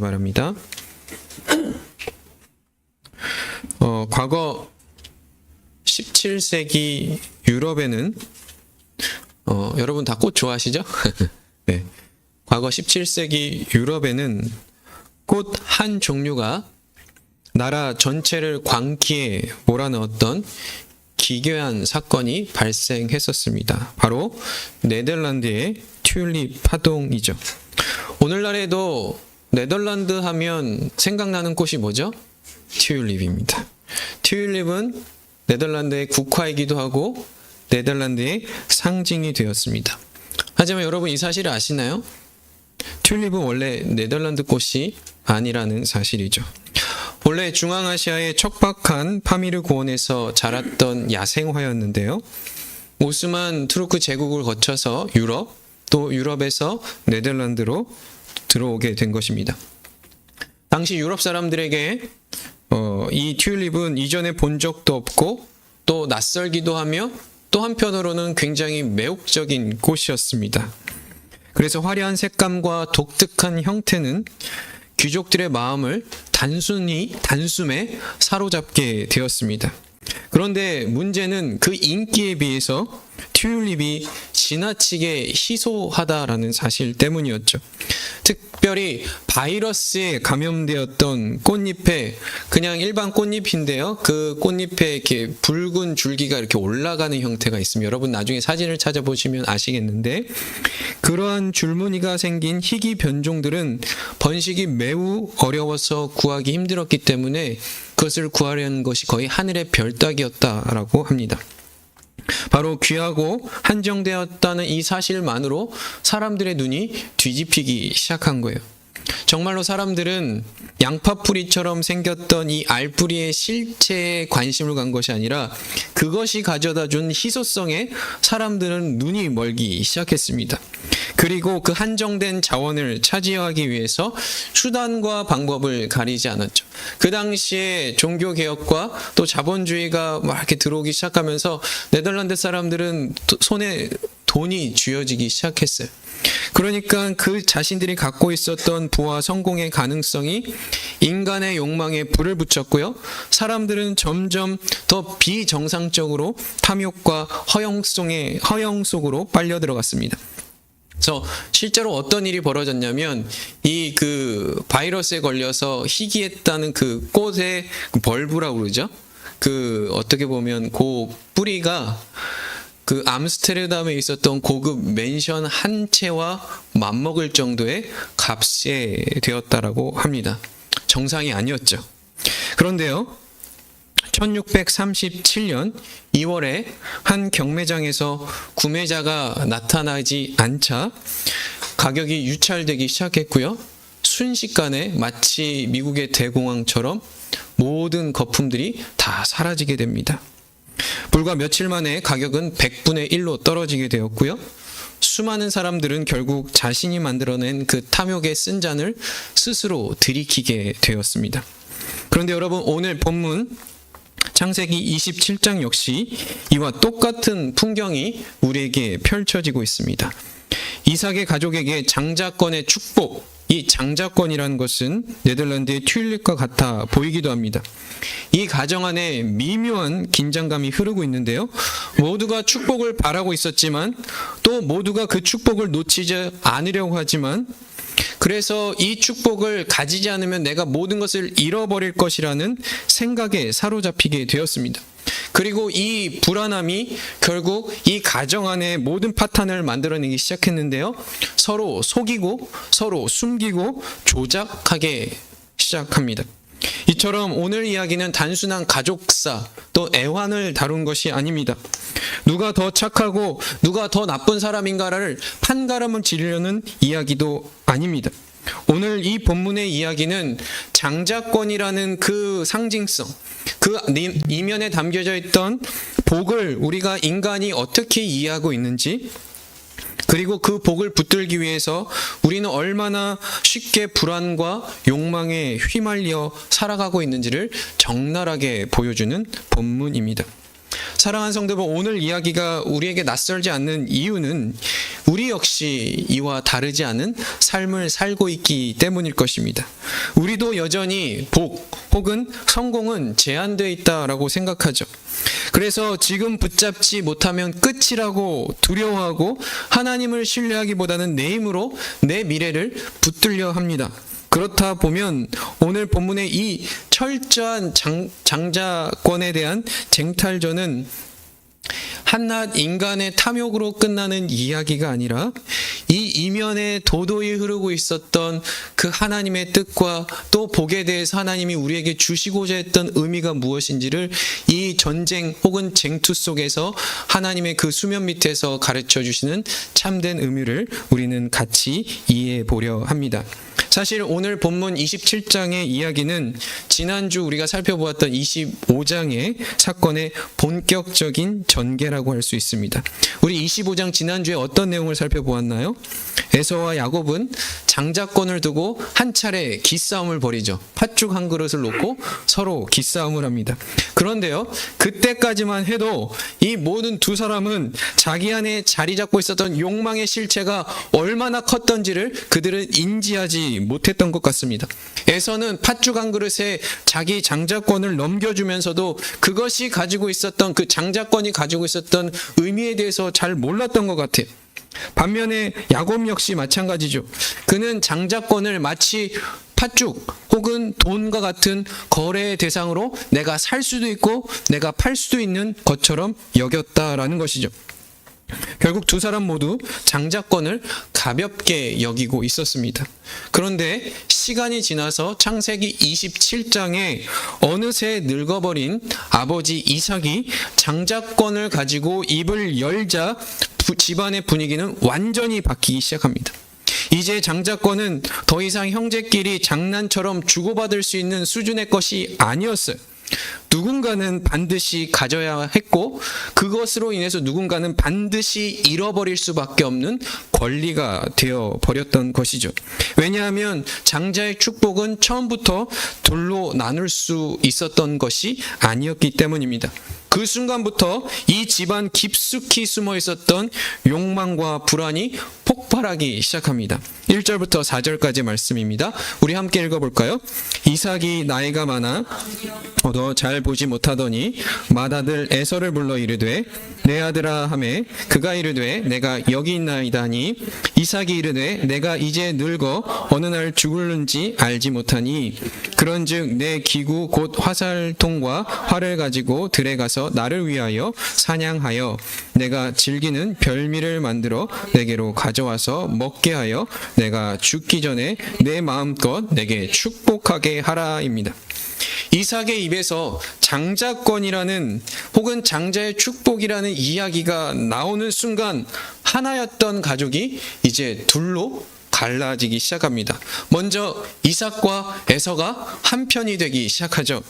바랍니다. 과거 17세기 유럽에는 여러분 다 꽃 좋아하시죠? 네. 과거 17세기 유럽에는 꽃 한 종류가 나라 전체를 광기에 몰아넣었던 기괴한 사건이 발생했었습니다. 바로 네덜란드의 튤립 파동이죠. 오늘날에도 네덜란드 하면 생각나는 꽃이 뭐죠? 튤립입니다. 튤립은 네덜란드의 국화이기도 하고 네덜란드의 상징이 되었습니다. 하지만 여러분 이 사실을 아시나요? 튤립은 원래 네덜란드 꽃이 아니라는 사실이죠. 본래 중앙아시아의 척박한 파미르 고원에서 자랐던 야생화였는데요. 오스만 투르크 제국을 거쳐서 유럽, 또 유럽에서 네덜란드로 들어오게 된 것입니다. 당시 유럽 사람들에게 이 튤립은 이전에 본 적도 없고 또 낯설기도 하며 또 한편으로는 굉장히 매혹적인 꽃이었습니다. 그래서 화려한 색감과 독특한 형태는 귀족들의 마음을 단숨에 사로잡게 되었습니다. 그런데 문제는 그 인기에 비해서 튤립이 지나치게 희소하다라는 사실 때문이었죠. 특별히 바이러스에 감염되었던 꽃잎에 그냥 일반 꽃잎인데요. 그 꽃잎에 이렇게 붉은 줄기가 이렇게 올라가는 형태가 있습니다. 여러분 나중에 사진을 찾아보시면 아시겠는데 그러한 줄무늬가 생긴 희귀 변종들은 번식이 매우 어려워서 구하기 힘들었기 때문에 그것을 구하려는 것이 거의 하늘의 별 따기였다라고 합니다. 바로 귀하고 한정되었다는 이 사실만으로 사람들의 눈이 뒤집히기 시작한 거예요. 정말로 사람들은 양파뿌리처럼 생겼던 이 알뿌리의 실체에 관심을 간 것이 아니라 그것이 가져다 준 희소성에 사람들은 눈이 멀기 시작했습니다. 그리고 그 한정된 자원을 차지하기 위해서 수단과 방법을 가리지 않았죠. 그 당시에 종교개혁과 또 자본주의가 막 이렇게 들어오기 시작하면서 네덜란드 사람들은 손에 돈이 쥐어지기 시작했어요. 그러니까 그 자신들이 갖고 있었던 부와 성공의 가능성이 인간의 욕망에 불을 붙였고요. 사람들은 점점 더 비정상적으로 탐욕과 허영 속으로 빨려 들어갔습니다. 그래서 실제로 어떤 일이 벌어졌냐면 이 그 바이러스에 걸려서 희귀했다는 그 꽃의 벌브라고 그러죠. 그 어떻게 보면 그 뿌리가 그 암스테르담에 있었던 고급 맨션 한 채와 맞먹을 정도의 값이 되었다라고 합니다. 정상이 아니었죠. 그런데요. 1637년 2월에 한 경매장에서 구매자가 나타나지 않자 가격이 유찰되기 시작했고요. 순식간에 마치 미국의 대공황처럼 모든 거품들이 다 사라지게 됩니다. 불과 며칠 만에 가격은 100분의 1로 떨어지게 되었고요. 수많은 사람들은 결국 자신이 만들어낸 그 탐욕의 쓴잔을 스스로 들이키게 되었습니다. 그런데 여러분 오늘 본문 창세기 27장 역시 이와 똑같은 풍경이 우리에게 펼쳐지고 있습니다. 이삭의 가족에게 장자권의 축복, 이 장자권이라는 것은 네덜란드의 튤립과 같아 보이기도 합니다. 이 가정 안에 미묘한 긴장감이 흐르고 있는데요. 모두가 축복을 바라고 있었지만 또 모두가 그 축복을 놓치지 않으려고 하지만 그래서 이 축복을 가지지 않으면 내가 모든 것을 잃어버릴 것이라는 생각에 사로잡히게 되었습니다. 그리고 이 불안함이 결국 이 가정 안에 모든 파탄을 만들어내기 시작했는데요. 서로 속이고 서로 숨기고 조작하기 시작합니다. 이처럼 오늘 이야기는 단순한 가족사 또 애환을 다룬 것이 아닙니다. 누가 더 착하고 누가 더 나쁜 사람인가를 판가름을 지르려는 이야기도 아닙니다. 오늘 이 본문의 이야기는 장자권이라는 그 상징성, 그 이면에 담겨져 있던 복을 우리가 인간이 어떻게 이해하고 있는지, 그리고 그 복을 붙들기 위해서 우리는 얼마나 쉽게 불안과 욕망에 휘말려 살아가고 있는지를 적나라하게 보여주는 본문입니다. 사랑하는 성도분, 오늘 이야기가 우리에게 낯설지 않는 이유는 우리 역시 이와 다르지 않은 삶을 살고 있기 때문일 것입니다. 우리도 여전히 복 혹은 성공은 제한되어 있다라고 생각하죠. 그래서 지금 붙잡지 못하면 끝이라고 두려워하고 하나님을 신뢰하기보다는 내 힘으로 내 미래를 붙들려 합니다. 그렇다 보면 오늘 본문의 이 철저한 장자권에 대한 쟁탈전은 한낱 인간의 탐욕으로 끝나는 이야기가 아니라 이 이면에 도도히 흐르고 있었던 그 하나님의 뜻과 또 복에 대해서 하나님이 우리에게 주시고자 했던 의미가 무엇인지를 이 전쟁 혹은 쟁투 속에서 하나님의 그 수면 밑에서 가르쳐 주시는 참된 의미를 우리는 같이 이해해 보려 합니다. 사실 오늘 본문 27장의 이야기는 지난주 우리가 살펴보았던 25장의 사건의 본격적인 전개라고 할 수 있습니다. 우리 25장 지난주에 어떤 내용을 살펴보았나요? 에서와 야곱은 장자권을 두고 한 차례 기싸움을 벌이죠. 팥죽 한 그릇을 놓고 서로 기싸움을 합니다. 그런데요, 그때까지만 해도 이 모든 두 사람은 자기 안에 자리 잡고 있었던 욕망의 실체가 얼마나 컸던지를 그들은 인지하지 못했던 것 같습니다. 에서는 팥죽 한 그릇에 자기 장자권을 넘겨주면서도 그것이 가지고 있었던, 그 장자권이 가지고 있었던 의미에 대해서 잘 몰랐던 것 같아요. 반면에 야곱 역시 마찬가지죠. 그는 장자권을 마치 팥죽 혹은 돈과 같은 거래의 대상으로 내가 살 수도 있고 내가 팔 수도 있는 것처럼 여겼다라는 것이죠. 결국 두 사람 모두 장자권을 가볍게 여기고 있었습니다. 그런데 시간이 지나서 창세기 27장에 어느새 늙어버린 아버지 이삭이 장자권을 가지고 입을 열자 집안의 분위기는 완전히 바뀌기 시작합니다. 이제 장자권은 더 이상 형제끼리 장난처럼 주고받을 수 있는 수준의 것이 아니었어요. 누군가는 반드시 가져야 했고 그것으로 인해서 누군가는 반드시 잃어버릴 수밖에 없는 권리가 되어 버렸던 것이죠. 왜냐하면 장자의 축복은 처음부터 둘로 나눌 수 있었던 것이 아니었기 때문입니다. 그 순간부터 이 집안 깊숙이 숨어 있었던 욕망과 불안이 폭발하기 시작합니다. 1절부터 4절까지 말씀입니다. 우리 함께 읽어볼까요? 이삭이 나이가 많아 너 잘 보지 못하더니 맏아들 에서를 불러 이르되 내 아들아 하매 그가 이르되 내가 여기 있나이다 하니 이삭이 이르되 내가 이제 늙어 어느 날 죽을는지 알지 못하니 그런즉 내 기구 곧 화살통과 활을 가지고 들에 가서 나를 위하여 사냥하여 내가 즐기는 별미를 만들어 내게로 가져와서 먹게 하여 내가 죽기 전에 내 마음껏 내게 축복하게 하라입니다. 이삭의 입에서 장자권이라는 혹은 장자의 축복이라는 이야기가 나오는 순간 하나였던 가족이 이제 둘로 갈라지기 시작합니다. 먼저 이삭과 에서가 한편이 되기 시작하죠.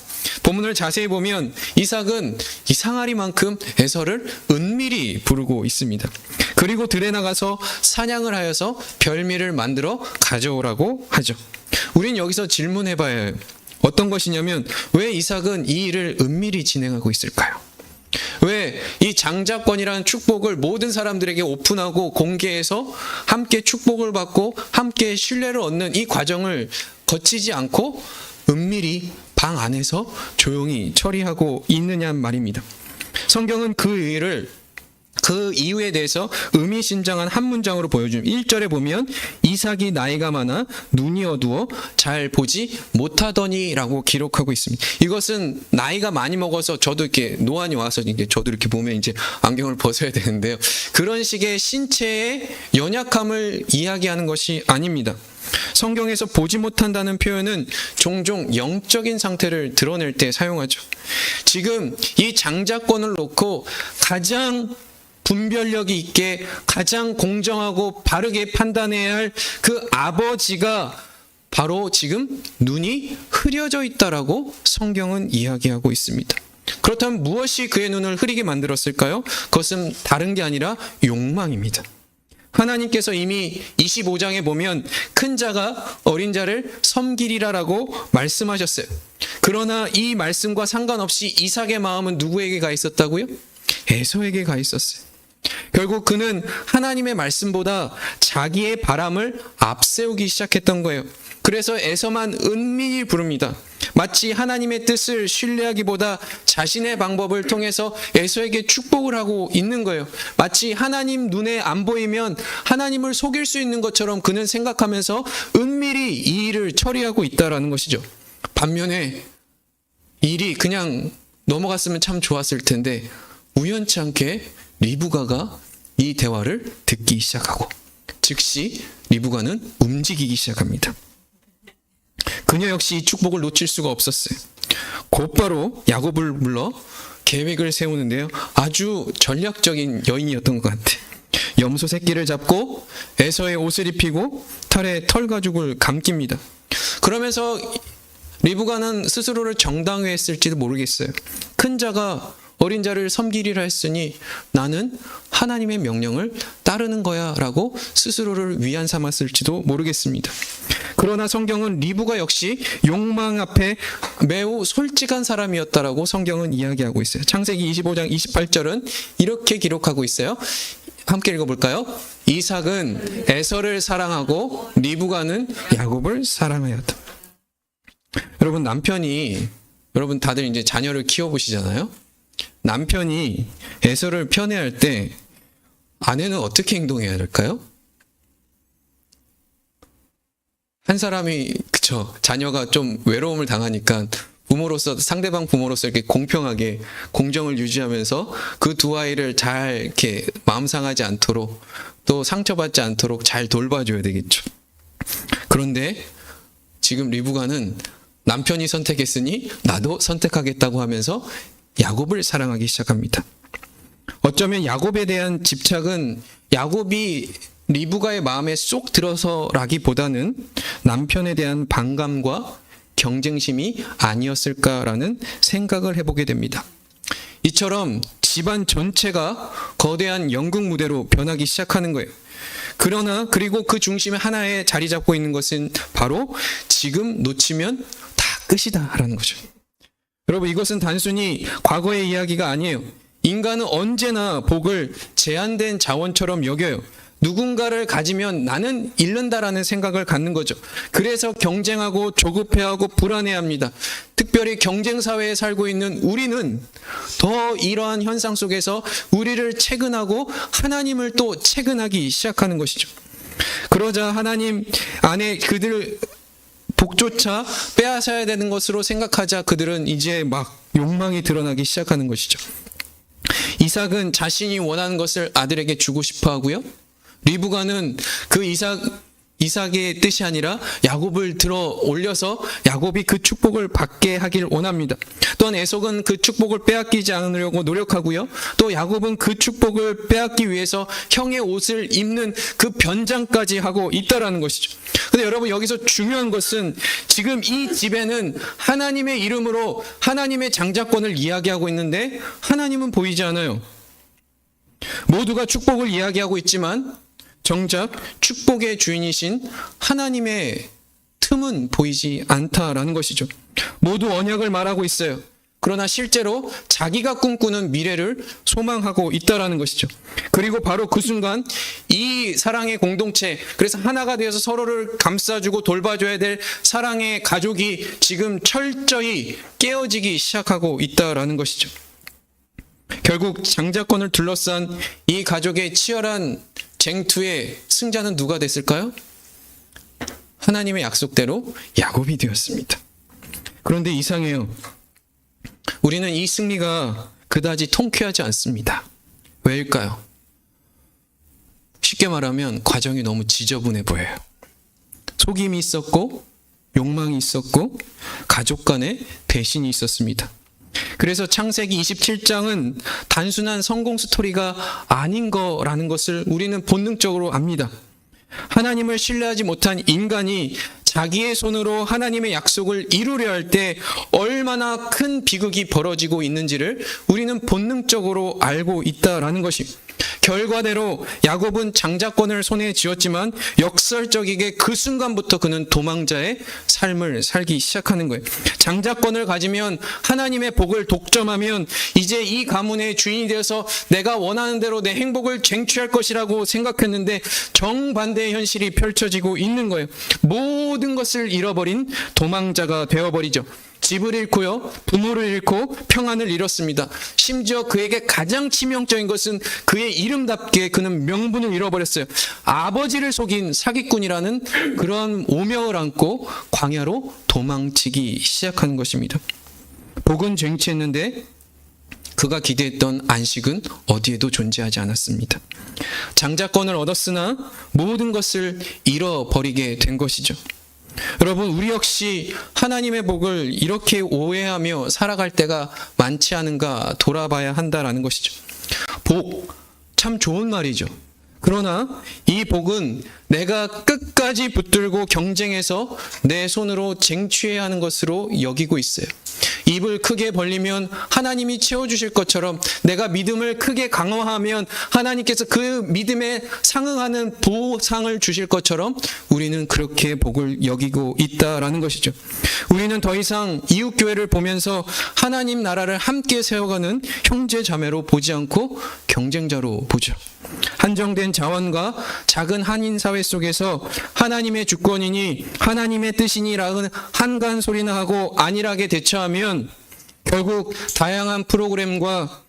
본문을 자세히 보면 이삭은 이 상아리만큼 에서를 은밀히 부르고 있습니다. 그리고 들에 나가서 사냥을 하여서 별미를 만들어 가져오라고 하죠. 우린 여기서 질문해봐야 해요. 어떤 것이냐면 왜 이삭은 이 일을 은밀히 진행하고 있을까요? 왜 이 장자권이라는 축복을 모든 사람들에게 오픈하고 공개해서 함께 축복을 받고 함께 신뢰를 얻는 이 과정을 거치지 않고 은밀히 방 안에서 조용히 처리하고 있느냐 말입니다. 성경은 그 일을 그 이유에 대해서 의미심장한 한 문장으로 보여줍니다. 1절에 보면 이삭이 나이가 많아 눈이 어두워 잘 보지 못하더니 라고 기록하고 있습니다. 이것은 나이가 많이 먹어서 저도 이렇게 노안이 와서 이제 저도 이렇게 보면 이제 안경을 벗어야 되는데요. 그런 식의 신체의 연약함을 이야기하는 것이 아닙니다. 성경에서 보지 못한다는 표현은 종종 영적인 상태를 드러낼 때 사용하죠. 지금 이 장자권을 놓고 가장 분별력이 있게 가장 공정하고 바르게 판단해야 할 그 아버지가 바로 지금 눈이 흐려져 있다라고 성경은 이야기하고 있습니다. 그렇다면 무엇이 그의 눈을 흐리게 만들었을까요? 그것은 다른 게 아니라 욕망입니다. 하나님께서 이미 25장에 보면 큰 자가 어린 자를 섬기리라라고 말씀하셨어요. 그러나 이 말씀과 상관없이 이삭의 마음은 누구에게 가 있었다고요? 에서에게 가 있었어요. 결국 그는 하나님의 말씀보다 자기의 바람을 앞세우기 시작했던 거예요. 그래서 에서만 은밀히 부릅니다. 마치 하나님의 뜻을 신뢰하기보다 자신의 방법을 통해서 에서에게 축복을 하고 있는 거예요. 마치 하나님 눈에 안 보이면 하나님을 속일 수 있는 것처럼 그는 생각하면서 은밀히 이 일을 처리하고 있다라는 것이죠. 반면에 일이 그냥 넘어갔으면 참 좋았을 텐데 우연치 않게 리브가가 이 대화를 듣기 시작하고 즉시 리브가는 움직이기 시작합니다. 그녀 역시 이 축복을 놓칠 수가 없었어요. 곧바로 야곱을 불러 계획을 세우는데요. 아주 전략적인 여인이었던 것 같아. 염소 새끼를 잡고 에서의 옷을 입히고 털에 털 가죽을 감깁니다. 그러면서 리브가는 스스로를 정당화했을지도 모르겠어요. 큰 자가 어린 자를 섬기리라 했으니 나는 하나님의 명령을 따르는 거야 라고 스스로를 위안 삼았을지도 모르겠습니다. 그러나 성경은 리브가 역시 욕망 앞에 매우 솔직한 사람이었다라고 성경은 이야기하고 있어요. 창세기 25장 28절은 이렇게 기록하고 있어요. 함께 읽어볼까요? 이삭은 에서를 사랑하고 리브가는 야곱을 사랑하였다. 여러분 다들 이제 자녀를 키워보시잖아요. 남편이 에서를 편애할 때 아내는 어떻게 행동해야 될까요? 한 사람이 자녀가 좀 외로움을 당하니까 상대방 부모로서 이렇게 공평하게 공정을 유지하면서 그 두 아이를 잘 이렇게 마음 상하지 않도록 또 상처받지 않도록 잘 돌봐줘야 되겠죠. 그런데 지금 리브가는 남편이 선택했으니 나도 선택하겠다고 하면서 야곱을 사랑하기 시작합니다. 어쩌면 야곱에 대한 집착은 야곱이 리브가의 마음에 쏙 들어서라기보다는 남편에 대한 반감과 경쟁심이 아니었을까라는 생각을 해보게 됩니다. 이처럼 집안 전체가 거대한 연극 무대로 변하기 시작하는 거예요. 그리고 그 중심에 하나에 자리 잡고 있는 것은 바로 지금 놓치면 다 끝이다라는 거죠. 여러분, 이것은 단순히 과거의 이야기가 아니에요. 인간은 언제나 복을 제한된 자원처럼 여겨요. 누군가를 가지면 나는 잃는다라는 생각을 갖는 거죠. 그래서 경쟁하고 조급해하고 불안해합니다. 특별히 경쟁사회에 살고 있는 우리는 더 이러한 현상 속에서 우리를 채근하고 하나님을 또 채근하기 시작하는 것이죠. 그러자 하나님 안에 그들 복조차 빼앗아야 되는 것으로 생각하자 그들은 이제 막 욕망이 드러나기 시작하는 것이죠. 이삭은 자신이 원하는 것을 아들에게 주고 싶어 하고요. 리브가는 그 이삭의 뜻이 아니라 야곱을 들어 올려서 야곱이 그 축복을 받게 하길 원합니다. 또한 에석은 그 축복을 빼앗기지 않으려고 노력하고요. 또 야곱은 그 축복을 빼앗기 위해서 형의 옷을 입는 그 변장까지 하고 있다라는 것이죠. 근데 여러분, 여기서 중요한 것은 지금 이 집에는 하나님의 이름으로 하나님의 장자권을 이야기하고 있는데 하나님은 보이지 않아요. 모두가 축복을 이야기하고 있지만 정작 축복의 주인이신 하나님의 틈은 보이지 않다라는 것이죠. 모두 언약을 말하고 있어요. 그러나 실제로 자기가 꿈꾸는 미래를 소망하고 있다라는 것이죠. 그리고 바로 그 순간 이 사랑의 공동체, 그래서 하나가 되어서 서로를 감싸주고 돌봐줘야 될 사랑의 가족이 지금 철저히 깨어지기 시작하고 있다라는 것이죠. 결국 장자권을 둘러싼 이 가족의 치열한 쟁투의 승자는 누가 됐을까요? 하나님의 약속대로 야곱이 되었습니다. 그런데 이상해요. 우리는 이 승리가 그다지 통쾌하지 않습니다. 왜일까요? 쉽게 말하면 과정이 너무 지저분해 보여요. 속임이 있었고 욕망이 있었고 가족 간의 배신이 있었습니다. 그래서 창세기 27장은 단순한 성공 스토리가 아닌 거라는 것을 우리는 본능적으로 압니다. 하나님을 신뢰하지 못한 인간이 자기의 손으로 하나님의 약속을 이루려 할 때 얼마나 큰 비극이 벌어지고 있는지를 우리는 본능적으로 알고 있다라는 것이, 결과대로 야곱은 장자권을 손에 쥐었지만 역설적이게 그 순간부터 그는 도망자의 삶을 살기 시작하는 거예요. 장자권을 가지면 하나님의 복을 독점하면 이제 이 가문의 주인이 되어서 내가 원하는 대로 내 행복을 쟁취할 것이라고 생각했는데 정반대의 현실이 펼쳐지고 있는 거예요. 모든 것을 잃어버린 도망자가 되어버리죠. 집을 잃고요, 부모를 잃고 평안을 잃었습니다. 심지어 그에게 가장 치명적인 것은 그의 이름답게 그는 명분을 잃어버렸어요. 아버지를 속인 사기꾼이라는 그런 오명을 안고 광야로 도망치기 시작하는 것입니다. 복은 쟁취했는데 그가 기대했던 안식은 어디에도 존재하지 않았습니다. 장자권을 얻었으나 모든 것을 잃어버리게 된 것이죠. 여러분, 우리 역시 하나님의 복을 이렇게 오해하며 살아갈 때가 많지 않은가 돌아봐야 한다라는 것이죠. 복, 참 좋은 말이죠. 그러나 이 복은 내가 끝까지 붙들고 경쟁해서 내 손으로 쟁취해야 하는 것으로 여기고 있어요. 입을 크게 벌리면 하나님이 채워주실 것처럼, 내가 믿음을 크게 강화하면 하나님께서 그 믿음에 상응하는 보상을 주실 것처럼 우리는 그렇게 복을 여기고 있다라는 것이죠. 우리는 더 이상 이웃교회를 보면서 하나님 나라를 함께 세워가는 형제 자매로 보지 않고 경쟁자로 보죠. 한정된 자원과 작은 한인 사회 속에서 하나님의 주권이니 하나님의 뜻이니라는 한간 소리나 하고 안일하게 대처하면 결국 다양한 프로그램과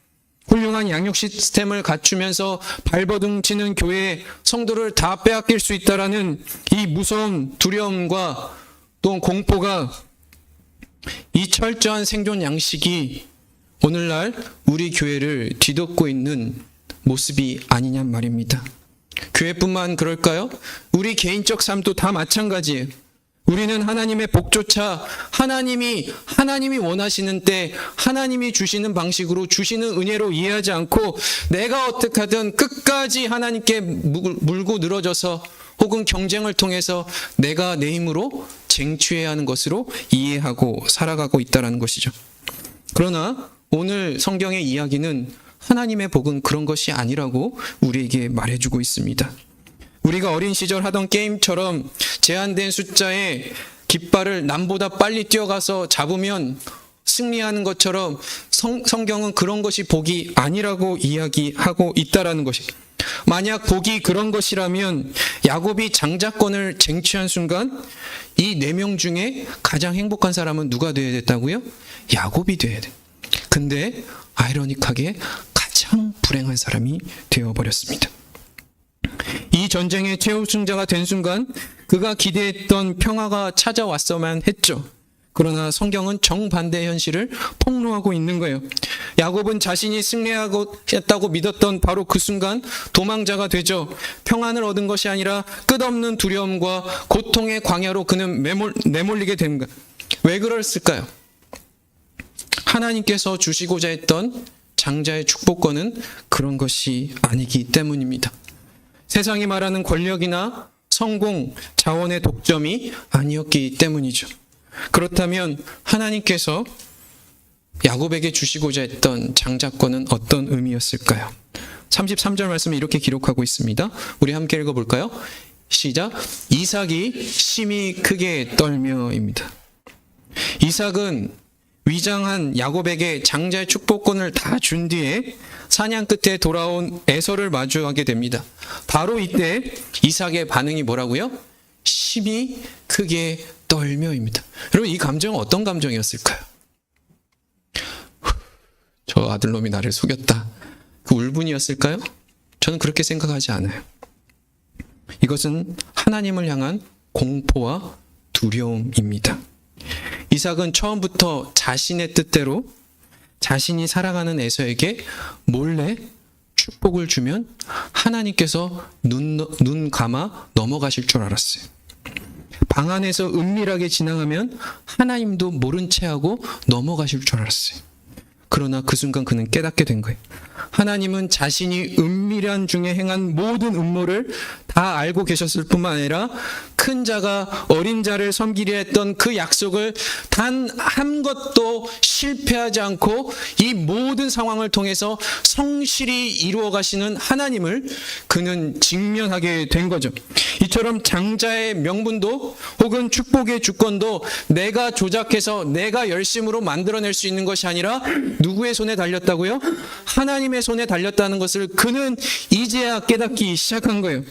훌륭한 양육 시스템을 갖추면서 발버둥 치는 교회의 성도를 다 빼앗길 수 있다라는 이 무서운 두려움과 또 공포가, 이 철저한 생존 양식이 오늘날 우리 교회를 뒤덮고 있는 모습이 아니냔 말입니다. 교회뿐만 그럴까요? 우리 개인적 삶도 다 마찬가지예요. 우리는 하나님의 복조차 하나님이 원하시는 때 하나님이 주시는 방식으로 주시는 은혜로 이해하지 않고 내가 어떻게 하든 끝까지 하나님께 물고 늘어져서 혹은 경쟁을 통해서 내가 내 힘으로 쟁취해야 하는 것으로 이해하고 살아가고 있다는 것이죠. 그러나 오늘 성경의 이야기는 하나님의 복은 그런 것이 아니라고 우리에게 말해주고 있습니다. 우리가 어린 시절 하던 게임처럼 제한된 숫자의 깃발을 남보다 빨리 뛰어가서 잡으면 승리하는 것처럼 성경은 그런 것이 복이 아니라고 이야기하고 있다라는 것이. 만약 복이 그런 것이라면 야곱이 장자권을 쟁취한 순간 이 4명 중에 가장 행복한 사람은 누가 되어야 됐다고요? 야곱이 되어야 돼. 근데 아이러니하게 가장 불행한 사람이 되어버렸습니다. 이 전쟁의 최우승자가 된 순간 그가 기대했던 평화가 찾아왔어만 했죠. 그러나 성경은 정반대의 현실을 폭로하고 있는 거예요. 야곱은 자신이 승리하겠다고 믿었던 바로 그 순간 도망자가 되죠. 평안을 얻은 것이 아니라 끝없는 두려움과 고통의 광야로 그는 내몰리게 된 거예요. 왜 그랬을까요? 하나님께서 주시고자 했던 장자의 축복권은 그런 것이 아니기 때문입니다. 세상이 말하는 권력이나 성공, 자원의 독점이 아니었기 때문이죠. 그렇다면 하나님께서 야곱에게 주시고자 했던 장자권은 어떤 의미였을까요? 33절 말씀을 이렇게 기록하고 있습니다. 우리 함께 읽어볼까요? 시작. 이삭이 심히 크게 떨며입니다. 이삭은 위장한 야곱에게 장자의 축복권을 다 준 뒤에 사냥 끝에 돌아온 에서를 마주하게 됩니다. 바로 이때 이삭의 반응이 뭐라고요? 심히 크게 떨며입니다. 여러분, 이 감정은 어떤 감정이었을까요? 저 아들놈이 나를 속였다. 그 울분이었을까요? 저는 그렇게 생각하지 않아요. 이것은 하나님을 향한 공포와 두려움입니다. 이삭은 처음부터 자신의 뜻대로 자신이 살아가는 에서에게 몰래 축복을 주면 하나님께서 눈 감아 넘어가실 줄 알았어요. 방 안에서 은밀하게 지나가면 하나님도 모른 채 하고 넘어가실 줄 알았어요. 그러나 그 순간 그는 깨닫게 된 거예요. 하나님은 자신이 은밀한 중에 행한 모든 음모를 다 알고 계셨을 뿐만 아니라 큰 자가 어린 자를 섬기려 했던 그 약속을 단 한 것도 실패하지 않고 이 모든 상황을 통해서 성실히 이루어 가시는 하나님을 그는 직면하게 된 거죠. 이처럼 장자의 명분도 혹은 축복의 주권도 내가 조작해서 내가 열심으로 만들어낼 수 있는 것이 아니라 누구의 손에 달렸다고요? 하나님의 손에 달렸다는 것을 그는 이제야 깨닫기 시작한 거예요.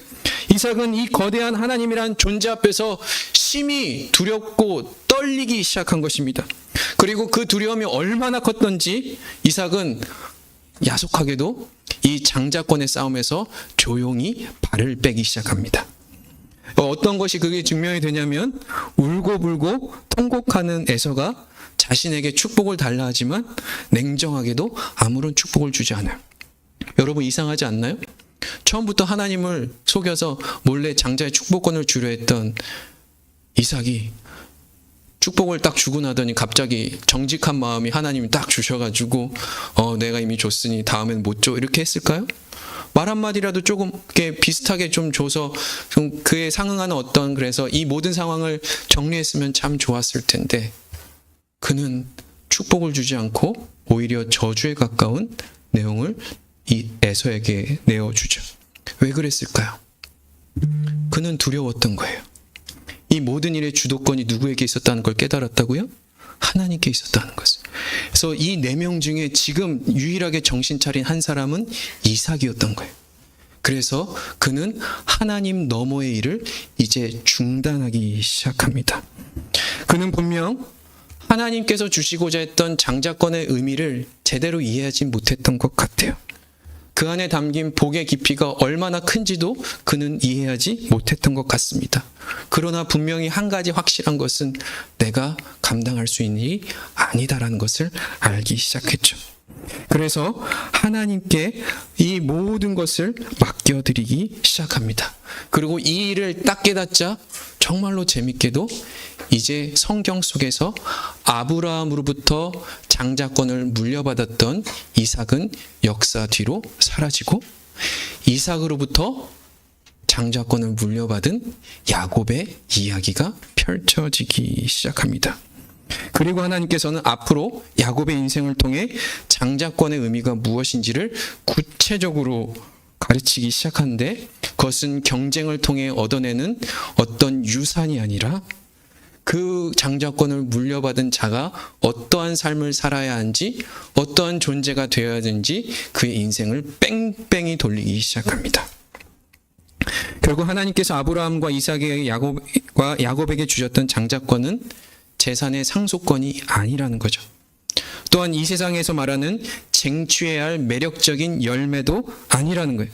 이삭은 이 거대한 하나님이란 존재 앞에서 심히 두렵고 떨리기 시작한 것입니다. 그리고 그 두려움이 얼마나 컸던지 이삭은 야속하게도 이 장자권의 싸움에서 조용히 발을 빼기 시작합니다. 어떤 것이 그게 증명이 되냐면 울고불고 통곡하는 에서가 자신에게 축복을 달라 하지만 냉정하게도 아무런 축복을 주지 않아요. 여러분 이상하지 않나요? 처음부터 하나님을 속여서 몰래 장자의 축복권을 주려 했던 이삭이 축복을 딱 주고 나더니 갑자기 정직한 마음이 하나님이 딱 주셔가지고 내가 이미 줬으니 다음엔 못 줘 이렇게 했을까요? 말 한마디라도 조금 이렇게 비슷하게 좀 줘서 좀 그에 상응하는 어떤 그래서 이 모든 상황을 정리했으면 참 좋았을 텐데 그는 축복을 주지 않고 오히려 저주에 가까운 내용을 이 에서에게 내어주죠. 왜 그랬을까요? 그는 두려웠던 거예요. 이 모든 일의 주도권이 누구에게 있었다는 걸 깨달았다고요? 하나님께 있었다는 것을. 그래서 이 4명 중에 지금 유일하게 정신 차린 한 사람은 이삭이었던 거예요. 그래서 그는 하나님 너머의 일을 이제 중단하기 시작합니다. 그는 분명 하나님께서 주시고자 했던 장자권의 의미를 제대로 이해하지 못했던 것 같아요. 그 안에 담긴 복의 깊이가 얼마나 큰지도 그는 이해하지 못했던 것 같습니다. 그러나 분명히 한 가지 확실한 것은 내가 감당할 수 있는 일이 아니다라는 것을 알기 시작했죠. 그래서 하나님께 이 모든 것을 맡겨드리기 시작합니다. 그리고 이 일을 딱 깨닫자 정말로 재밌게도 이제 성경 속에서 아브라함으로부터 장자권을 물려받았던 이삭은 역사 뒤로 사라지고 이삭으로부터 장자권을 물려받은 야곱의 이야기가 펼쳐지기 시작합니다. 그리고 하나님께서는 앞으로 야곱의 인생을 통해 장자권의 의미가 무엇인지를 구체적으로 가르치기 시작하는데 그것은 경쟁을 통해 얻어내는 어떤 유산이 아니라 그 장자권을 물려받은 자가 어떠한 삶을 살아야 하는지 어떠한 존재가 되어야 하는지 그의 인생을 뺑뺑이 돌리기 시작합니다. 결국 하나님께서 아브라함과 이삭에게 야곱에게 주셨던 장자권은 재산의 상속권이 아니라는 거죠. 또한 이 세상에서 말하는 쟁취해야 할 매력적인 열매도 아니라는 거예요.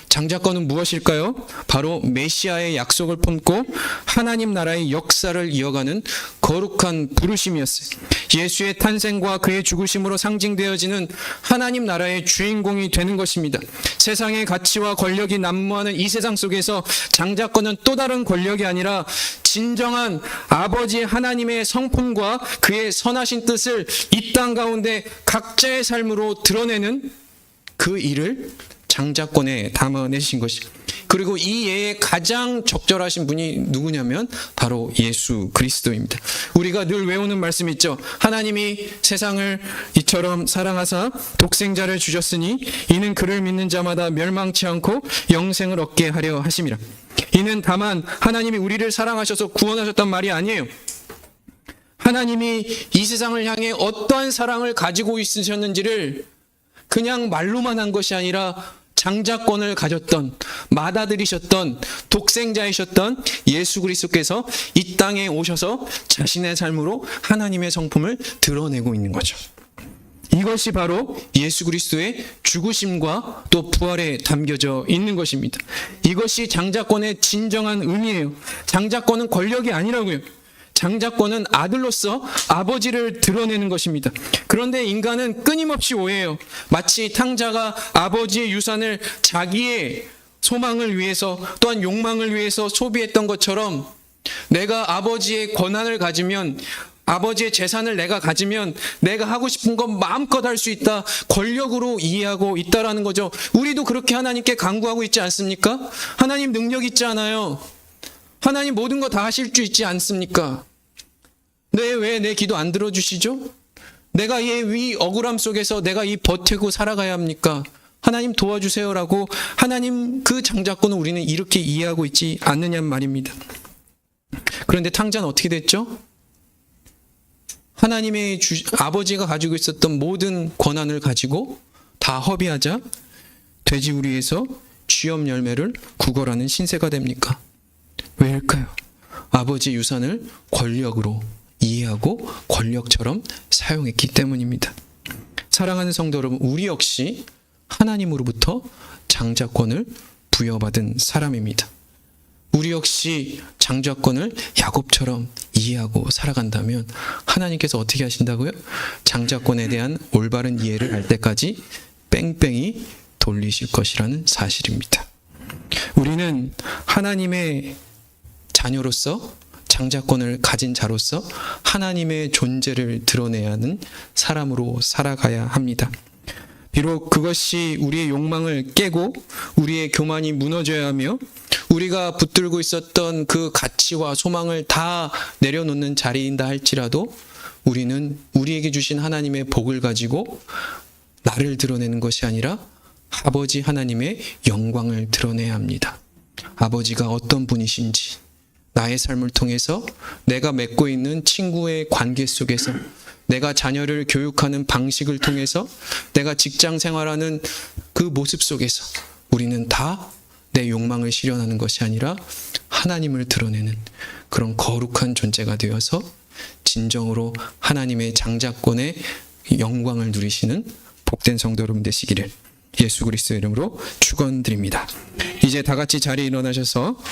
장자권은 무엇일까요? 바로 메시아의 약속을 품고 하나님 나라의 역사를 이어가는 거룩한 부르심이었어요. 예수의 탄생과 그의 죽으심으로 상징되어지는 하나님 나라의 주인공이 되는 것입니다. 세상의 가치와 권력이 난무하는 이 세상 속에서 장자권은 또 다른 권력이 아니라 진정한 아버지 하나님의 성품과 그의 선하신 뜻을 이 땅 가운데 각자의 삶으로 드러내는 그 일을 장자권에 담아내신 것이. 그리고 이 예에 가장 적절하신 분이 누구냐면 바로 예수 그리스도입니다. 우리가 늘 외우는 말씀이 있죠. 하나님이 세상을 이처럼 사랑하사 독생자를 주셨으니 이는 그를 믿는 자마다 멸망치 않고 영생을 얻게 하려 하심이라. 이는 다만 하나님이 우리를 사랑하셔서 구원하셨단 말이 아니에요. 하나님이 이 세상을 향해 어떠한 사랑을 가지고 있으셨는지를 그냥 말로만 한 것이 아니라 장자권을 가졌던 맏아들이셨던 독생자이셨던 예수 그리스도께서 이 땅에 오셔서 자신의 삶으로 하나님의 성품을 드러내고 있는 거죠. 이것이 바로 예수 그리스도의 죽으심과 또 부활에 담겨져 있는 것입니다. 이것이 장자권의 진정한 의미예요. 장자권은 권력이 아니라고요. 장자권은 아들로서 아버지를 드러내는 것입니다. 그런데 인간은 끊임없이 오해해요. 마치 탕자가 아버지의 유산을 자기의 소망을 위해서 또한 욕망을 위해서 소비했던 것처럼 내가 아버지의 권한을 가지면 아버지의 재산을 내가 가지면 내가 하고 싶은 건 마음껏 할 수 있다. 권력으로 이해하고 있다라는 거죠. 우리도 그렇게 하나님께 간구하고 있지 않습니까? 하나님 능력 있지 않아요. 하나님 모든 거 다 하실 줄 있지 않습니까? 왜 내 기도 안 들어주시죠? 내가 이 억울함 속에서 내가 이 버티고 살아가야 합니까? 하나님 도와주세요라고 하나님 그 장자권을 우리는 이렇게 이해하고 있지 않느냐는 말입니다. 그런데 탕자는 어떻게 됐죠? 하나님의 아버지가 가지고 있었던 모든 권한을 가지고 다 허비하자 돼지우리에서 쥐염 열매를 구걸하는 신세가 됩니까? 왜일까요? 아버지 유산을 권력으로 이해하고 권력처럼 사용했기 때문입니다. 사랑하는 성도 여러분, 우리 역시 하나님으로부터 장자권을 부여받은 사람입니다. 우리 역시 장자권을 야곱처럼 이해하고 살아간다면 하나님께서 어떻게 하신다고요? 장자권에 대한 올바른 이해를 할 때까지 뺑뺑이 돌리실 것이라는 사실입니다. 우리는 하나님의 자녀로서 장자권을 가진 자로서 하나님의 존재를 드러내야 하는 사람으로 살아가야 합니다. 비록 그것이 우리의 욕망을 깨고 우리의 교만이 무너져야 하며 우리가 붙들고 있었던 그 가치와 소망을 다 내려놓는 자리인다 할지라도 우리는 우리에게 주신 하나님의 복을 가지고 나를 드러내는 것이 아니라 아버지 하나님의 영광을 드러내야 합니다. 아버지가 어떤 분이신지 나의 삶을 통해서 내가 맺고 있는 친구의 관계 속에서 내가 자녀를 교육하는 방식을 통해서 내가 직장 생활하는 그 모습 속에서 우리는 다 내 욕망을 실현하는 것이 아니라 하나님을 드러내는 그런 거룩한 존재가 되어서 진정으로 하나님의 장자권의 영광을 누리시는 복된 성도 여러분 되시기를 예수 그리스도의 이름으로 축원드립니다. 이제 다 같이 자리에 일어나셔서